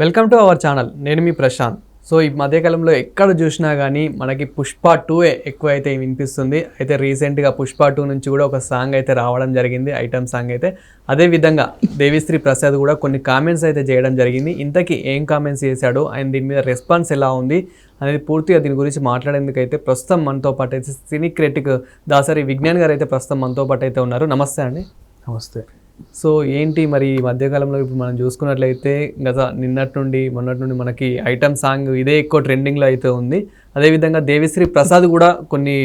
Welcome to our channel. నేను మీ Prashanth. So ఈ మధ్యకాలంలో ఎక్కడ చూసినా కానీ మనకి పుష్ప 2 ఎక్కువ అయితే వినిపిస్తుంది. అయితే రీసెంట్గా పుష్ప 2 నుంచి కూడా ఒక సాంగ్ అయితే రావడం జరిగింది, ఐటమ్ సాంగ్ అయితే. అదేవిధంగా దేవిశ్రీ ప్రసాద్ కూడా కొన్ని కామెంట్స్ అయితే చేయడం జరిగింది. ఇంతకీ ఏం కామెంట్స్ చేశాడు అండ్ దీని మీద రెస్పాన్స్ ఎలా ఉంది అనేది పూర్తిగా దీని గురించి మాట్లాడేందుకైతే ప్రస్తుతం మనతో పాటు అయితే సినీ క్రిటిక్ దాసరి విజ్ఞాన్ గారు అయితే ప్రస్తుతం మనతో పాటు అయితే ఉన్నారు. నమస్తే అండి. నమస్తే. సో ఏంటి మరి ఈ మధ్యకాలంలో ఇప్పుడు మనం చూసుకున్నట్లయితే మొన్నటి నుండి మనకి ఐటమ్ సాంగ్ ఇదే ఎక్కువ ట్రెండింగ్లో అయితే ఉంది. అదేవిధంగా దేవిశ్రీ ప్రసాద్ కూడా కొన్ని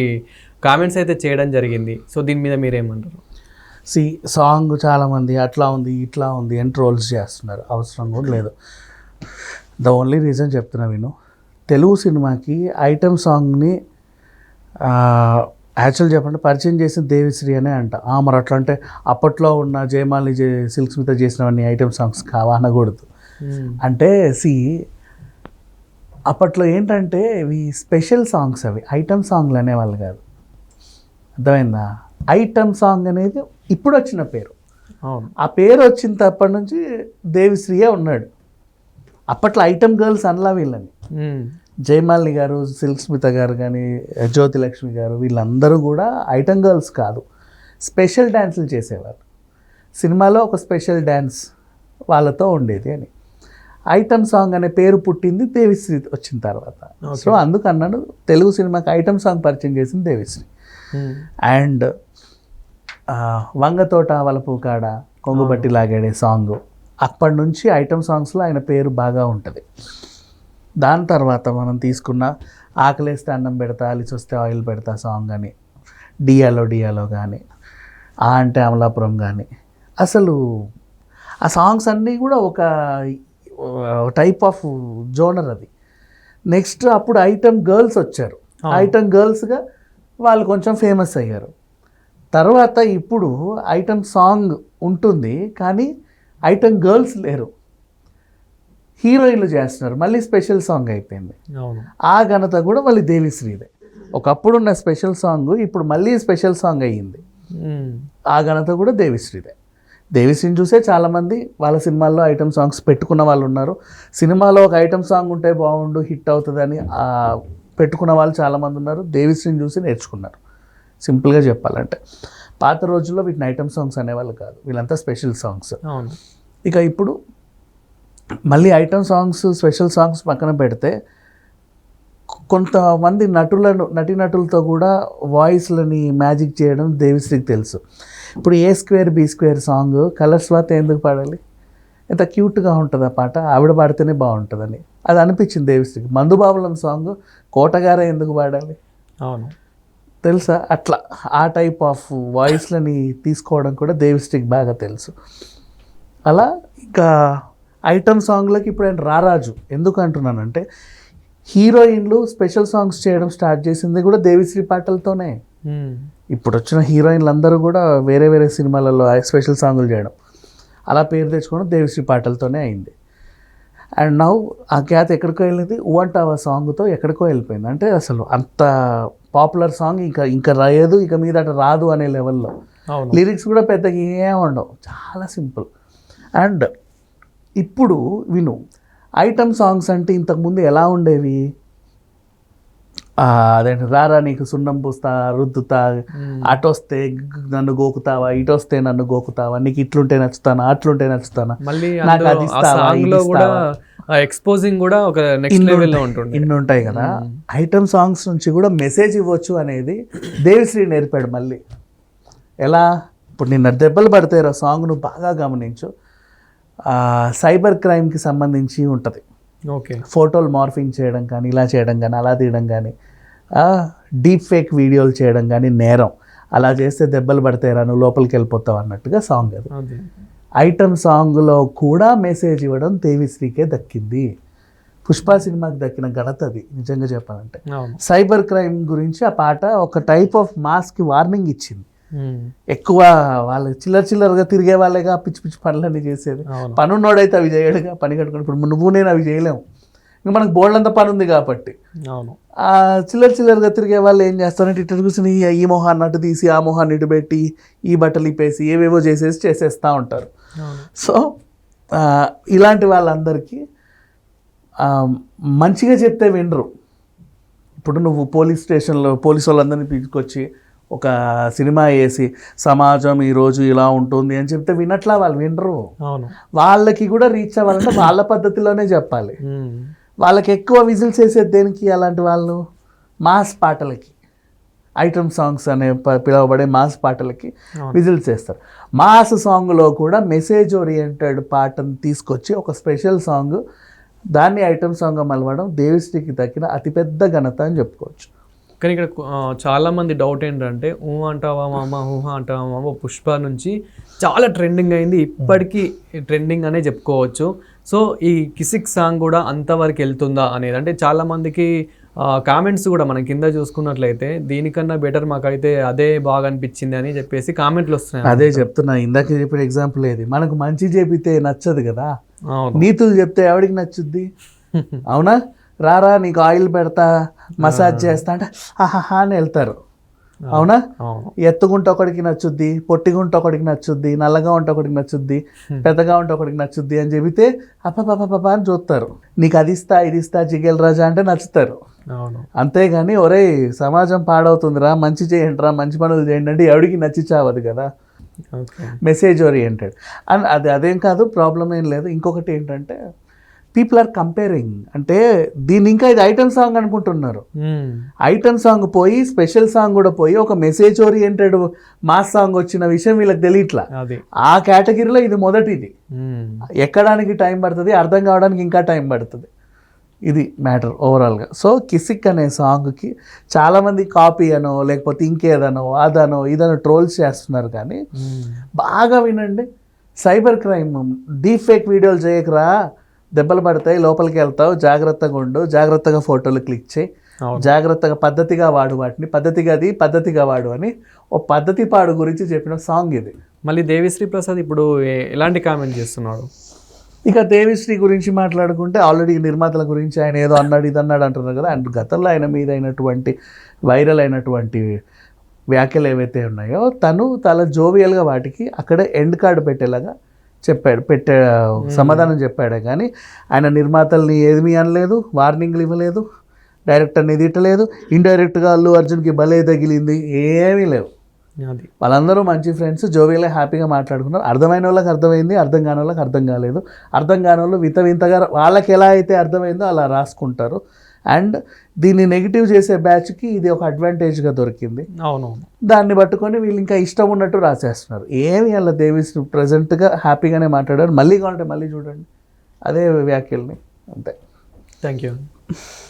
కామెంట్స్ అయితే చేయడం జరిగింది. సో దీని మీద మీరేమంటారు? సాంగ్ చాలామంది అట్లా ఉంది ఇట్లా ఉంది అని ట్రోల్స్ చేస్తున్నారు, అవసరం కూడా లేదు. ద ఓన్లీ రీజన్ చెప్తున్నా విను, తెలుగు సినిమాకి ఐటమ్ సాంగ్ని యాక్చువల్ చెప్పంటే పరిచయం చేసిన దేవిశ్రీ అనే అంట. మరి అట్లా అంటే అప్పట్లో ఉన్న జయమాలి సిల్క్ స్మిత చేసినవన్నీ ఐటమ్ సాంగ్స్ కావా అనకూడదు. అంటే అప్పట్లో ఏంటంటే ఇవి స్పెషల్ సాంగ్స్, అవి ఐటమ్ సాంగ్లు అనేవాళ్ళు కాదు. అర్థమైందా? ఐటమ్ సాంగ్ అనేది ఇప్పుడు వచ్చిన పేరు. ఆ పేరు వచ్చిన తప్పటి నుంచి దేవిశ్రీయే ఉన్నాడు. అప్పట్లో ఐటమ్ గర్ల్స్ అనలా వీళ్ళని. జయమాలిని గారు, సిల్క్ స్మిత గారు కానీ, జ్యోతి లక్ష్మి గారు, వీళ్ళందరూ కూడా ఐటమ్ గర్ల్స్ కాదు, స్పెషల్ డ్యాన్సులు చేసేవారు. సినిమాలో ఒక స్పెషల్ డ్యాన్స్ వాళ్ళతో ఉండేది అని. ఐటమ్ సాంగ్ అనే పేరు పుట్టింది దేవిశ్రీ వచ్చిన తర్వాత. సో అందుకన్నాడు తెలుగు సినిమాకి ఐటమ్ సాంగ్ పరిచయం చేసింది దేవిశ్రీ. అండ్ వంగతోట వలపు కాడ కొంగుబట్టి లాగాడే సాంగ్, అప్పటి నుంచి ఐటమ్ సాంగ్స్లో ఆయన పేరు బాగా ఉంటుంది. దాని తర్వాత మనం తీసుకున్న ఆకలేస్తే అన్నం పెడతా, అలిసి వస్తే ఆయిల్ పెడతా సాంగ్ కానీ, డియాలో కానీ, అంటే అమలాపురం కానీ, అసలు ఆ సాంగ్స్ అన్నీ కూడా ఒక టైప్ ఆఫ్ జోనర్ అది. నెక్స్ట్ అప్పుడు ఐటమ్ గర్ల్స్ వచ్చారు. ఐటమ్ గర్ల్స్గా వాళ్ళు కొంచెం ఫేమస్ అయ్యారు. తర్వాత ఇప్పుడు ఐటమ్ సాంగ్ ఉంటుంది కానీ ఐటమ్ గర్ల్స్ లేరు, హీరోయిన్లు చేస్తున్నారు. మళ్ళీ స్పెషల్ సాంగ్ అయిపోయింది. ఆ ఘనత కూడా మళ్ళీ దేవిశ్రీదే. ఒకప్పుడున్న స్పెషల్ సాంగ్ ఇప్పుడు మళ్ళీ స్పెషల్ సాంగ్ అయ్యింది. ఆ ఘనత కూడా దేవిశ్రీదే. దేవిశ్రీని చూసే చాలామంది వాళ్ళ సినిమాల్లో ఐటమ్ సాంగ్స్ పెట్టుకున్న వాళ్ళు ఉన్నారు. సినిమాలో ఒక ఐటమ్ సాంగ్ ఉంటే బాగుండు, హిట్ అవుతుందని పెట్టుకున్న వాళ్ళు చాలామంది ఉన్నారు. దేవిశ్రీని చూసి నేర్చుకున్నారు. సింపుల్గా చెప్పాలంటే పాత రోజుల్లో వీటిని ఐటమ్ సాంగ్స్ అనేవాళ్ళు కాదు, వీళ్ళంతా స్పెషల్ సాంగ్స్. ఇక ఇప్పుడు మళ్ళీ ఐటమ్ సాంగ్స్, స్పెషల్ సాంగ్స్ పక్కన పెడితే కొంతమంది నటీనటులతో కూడా వాయిస్లని మ్యాజిక్ చేయడం దేవిశ్రీకి తెలుసు. ఇప్పుడు A²B² సాంగ్ కలర్ స్వాతి ఎందుకు పాడాలి? ఎంత క్యూట్గా ఉంటుంది ఆ పాట, ఆవిడ పాడితేనే బాగుంటుందని అది అనిపించింది దేవిశ్రీకి. మందుబాబులం సాంగ్ కోటగారే ఎందుకు పాడాలి? అవును, తెలుసా? అట్లా ఆ టైప్ ఆఫ్ వాయిస్లని తీసుకోవడం కూడా దేవిశ్రీకి బాగా తెలుసు. అలా ఇంకా ఐటమ్ సాంగ్లకి ఇప్పుడు ఆయన రారాజు. ఎందుకు అంటున్నానంటే హీరోయిన్లు స్పెషల్ సాంగ్స్ చేయడం స్టార్ట్ చేసింది కూడా దేవిశ్రీ పాటలతోనే. ఇప్పుడు వచ్చిన హీరోయిన్లు అందరూ కూడా వేరే వేరే సినిమాలలో స్పెషల్ సాంగులు చేయడం, అలా పేరు తెచ్చుకోవడం దేవిశ్రీ పాటలతోనే అయింది. అండ్ నౌ ఆ ఖ్యాతి ఎక్కడికో వెళ్ళింది, ఉవంటావా సాంగ్తో ఎక్కడికో వెళ్ళిపోయింది. అంటే అసలు అంత పాపులర్ సాంగ్ ఇంకా రాయదు, ఇక మీద రాదు అనే లెవెల్లో. లిరిక్స్ కూడా పెద్దగా ఏం ఉండవు, చాలా సింపుల్. అండ్ ఇప్పుడు విను, ఐటమ్ సాంగ్స్ అంటే ఇంతకుముందు ఎలా ఉండేవి? అదేంటి, రారా నీకు సున్నం పూస్తా, రుద్దుతా, అటొస్తే నన్ను గోకుతావా, ఇటొస్తే నన్ను గోకుతావా, నీకు ఇట్లుంటే నచ్చుతానా, అట్లుంటే నచ్చుతానా, నాకు అది ఎక్స్పోజింగ్ కూడా ఒక నెక్స్ట్ లెవెల్లో ఉంటుంది. ఇన్ని ఉంటాయి కదా. ఐటమ్ సాంగ్స్ నుంచి కూడా మెసేజ్ ఇవ్వచ్చు అనేది దేవిశ్రీ నేర్పాడు. మళ్ళీ ఎలా? ఇప్పుడు నిన్న దెబ్బలు పడతాయి సాంగ్ నువ్వు బాగా గమనించు. సైబర్ క్రైమ్కి సంబంధించి ఉంటుంది. ఓకే, ఫోటోలు మార్ఫింగ్ చేయడం కానీ, ఇలా చేయడం కానీ, అలా తీయడం కానీ, డీప్ ఫేక్ వీడియోలు చేయడం కానీ నేరం. అలా చేస్తే దెబ్బలు పడతాయిరా, నువ్వు లోపలికి వెళ్ళిపోతావు అన్నట్టుగా సాంగ్ అది. ఐటమ్ సాంగ్లో కూడా మెసేజ్ ఇవ్వడం దేవిశ్రీకే దక్కింది. పుష్ప సినిమాకి దక్కిన ఘనత అది నిజంగా చెప్పాలంటే. సైబర్ క్రైమ్ గురించి ఆ పాట ఒక టైప్ ఆఫ్ మాస్కి వార్నింగ్ ఇచ్చింది. ఎక్కువ వాళ్ళు చిల్లరగా తిరిగే వాళ్ళేగా పిచ్చి పిచ్చి పనులన్నీ చేసేది. పనున్నోడైతే అవి చేయడుగా, పని కట్టుకుని. ఇప్పుడు నువ్వు నేను అవి చేయలేము, ఇంకా మనకు బోల్డంత పని ఉంది కాబట్టి. చిల్లరగా తిరిగే వాళ్ళు ఏం చేస్తారంటే ఇటు కూర్చొని ఈ మొహాన్ని అటు తీసి ఆ మొహాన్ని ఇటు పెట్టి ఈ బట్టలు ఇప్పేసి ఏవేవో చేసేస్తూ ఉంటారు. సో ఇలాంటి వాళ్ళందరికీ మంచిగా చెప్తే వినరు. ఇప్పుడు నువ్వు పోలీస్ స్టేషన్లో పోలీసు వాళ్ళందరినీ తీసుకొచ్చి ఒక సినిమా వేసి సమాజం ఈరోజు ఇలా ఉంటుంది అని చెప్తే వినట్లా, వాళ్ళు వినరు. అవును. వాళ్ళకి కూడా రీచ్ అవ్వాలంటే వాళ్ళ పద్ధతిలోనే చెప్పాలి. వాళ్ళకి ఎక్కువ విజిల్స్ వేసేది దేనికి? అలాంటి వాళ్ళు మాస్ పాటలకి, ఐటమ్ సాంగ్స్ అనే పిలువబడే మాస్ పాటలకి విజిల్స్ వేస్తారు. మాస్ సాంగ్లో కూడా మెసేజ్ ఓరియంటెడ్ పాటను తీసుకొచ్చి ఒక స్పెషల్ సాంగ్ దాన్ని ఐటమ్ సాంగ్గా మలవడం దేవిశ్రీకి దక్కిన అతిపెద్ద ఘనత అని చెప్పుకోవచ్చు. కానీ ఇక్కడ చాలామంది డౌట్ ఏంటంటే అంటావా మామ, అంటావా మామ పుష్ప నుంచి చాలా ట్రెండింగ్ అయింది, ఇప్పటికీ ట్రెండింగ్ అనే చెప్పుకోవచ్చు. సో ఈ కిసిక్ సాంగ్ కూడా అంతవరకు వెళ్తుందా అనేది, అంటే చాలామందికి కామెంట్స్ కూడా మనం కింద చూసుకున్నట్లయితే దీనికన్నా బెటర్ మాకైతే అదే బాగా అనిపించింది అని చెప్పేసి కామెంట్లు వస్తున్నాయి. అదే చెప్తున్నా, ఇందాక చెప్పిన ఎగ్జాంపుల్ ఏది, మనకు మంచి చెబితే నచ్చదు కదా, నీతులు చెప్తే ఎవడికి నచ్చుద్ది? అవునా? రారా నీకు ఆయిల్ పెడతా, మసాజ్ చేస్తా అంటే ఆహాహా అని వెళ్తారు. అవునా? ఎత్తుకుంటే ఒకడికి నచ్చుద్ది, పొట్టిగుంటే ఒకడికి నచ్చుద్ది, నల్లగా ఉంటే ఒకడికి నచ్చుద్ది, పెద్దగా ఉంటే ఒకడికి నచ్చుద్ది అని చెబితే అప్ప అని చూస్తారు. నీకు అది ఇస్తా ఇది ఇస్తా జిగేల్ రాజా అంటే నచ్చుతారు. అంతేగాని ఒరే సమాజం పాడవుతుందిరా, మంచి చేయండి రా, మంచి పనులు చేయండి అంటే ఎవడికి నచ్చి చావదు కదా. మెసేజ్ ఓరియంటెడ్ అండ్ అదేం కాదు, ప్రాబ్లం ఏం లేదు. ఇంకొకటి ఏంటంటే పీపుల్ ఆర్ కంపేరింగ్, అంటే దీన్ని ఇంకా ఇది ఐటమ్ సాంగ్ అనుకుంటున్నారు. ఐటమ్ సాంగ్ పోయి స్పెషల్ సాంగ్ కూడా పోయి ఒక మెసేజ్ ఓరియంటెడ్ మాస్ సాంగ్ వచ్చిన విషయం వీళ్ళకి తెలియట్లా. ఆ కేటగిరీలో ఇది మొదటిది. ఎక్కడానికి టైం పడుతుంది, అర్థం కావడానికి ఇంకా టైం పడుతుంది. ఇది మ్యాటర్ ఓవరాల్గా. సో కిసిక్ అనే సాంగ్కి చాలామంది కాపీ అనో లేకపోతే ఇంకేదనో అదనో ఇదనో ట్రోల్స్ చేస్తున్నారు. కానీ బాగా వినండి, సైబర్ క్రైమ్ డీప్ ఫేక్ వీడియోలు చేయకరా, దెబ్బలు పడతాయి, లోపలికి వెళ్తావు, జాగ్రత్తగా ఉండు, జాగ్రత్తగా ఫోటోలు క్లిక్ చేయి, జాగ్రత్తగా పద్ధతిగా వాడు, వాటిని పద్ధతిగా వాడు అని ఓ పద్ధతి పాడు గురించి చెప్పిన సాంగ్ ఇది. మళ్ళీ దేవిశ్రీ ప్రసాద్ ఇప్పుడు ఎలాంటి కామెంట్ చేస్తున్నాడు? ఇక దేవిశ్రీ గురించి మాట్లాడుకుంటే ఆల్రెడీ నిర్మాతల గురించి ఆయన ఏదో అన్నాడు ఇది అన్నాడు అంటున్నారు కదా. అండ్ గతంలో ఆయన మీద అయినటువంటి వైరల్ అయినటువంటి వ్యాఖ్యలు ఏవైతే ఉన్నాయో తను చాలా జోవియల్గా వాటికి అక్కడే ఎండ్ కార్డు పెట్టేలాగా పెట్టే సమాధానం చెప్పాడే. కానీ ఆయన నిర్మాతల్ని ఏమీ అనలేదు, వార్నింగ్లు ఇవ్వలేదు, డైరెక్టర్ని తిట్టలేదు, ఇండైరెక్ట్గా అల్లు అర్జున్కి భలే తగిలింది ఏమీ లేవు. వాళ్ళందరూ మంచి ఫ్రెండ్స్, జోవియల్గా హ్యాపీగా మాట్లాడుకున్నారు. అర్థమైన వాళ్ళకి అర్థమైంది, అర్థం కాని వాళ్ళకి అర్థం కాలేదు. అర్థం కాని వాళ్ళు వింతగా వాళ్ళకి ఎలా అయితే అర్థమైందో అలా రాసుకుంటారు. అండ్ దీన్ని నెగిటివ్ చేసే బ్యాచ్కి ఇది ఒక అడ్వాంటేజ్గా దొరికింది. అవునవును, దాన్ని పట్టుకొని వీళ్ళు ఇంకా ఇష్టం ఉన్నట్టు రాసేస్తున్నారు. ఏమి అలా దేవిశ్రీ ప్రజెంట్గా హ్యాపీగానే మాట్లాడారు. మళ్ళీ కావాలంటే మళ్ళీ చూడండి అదే వ్యాఖ్యల్ని. అంతే. Thank you.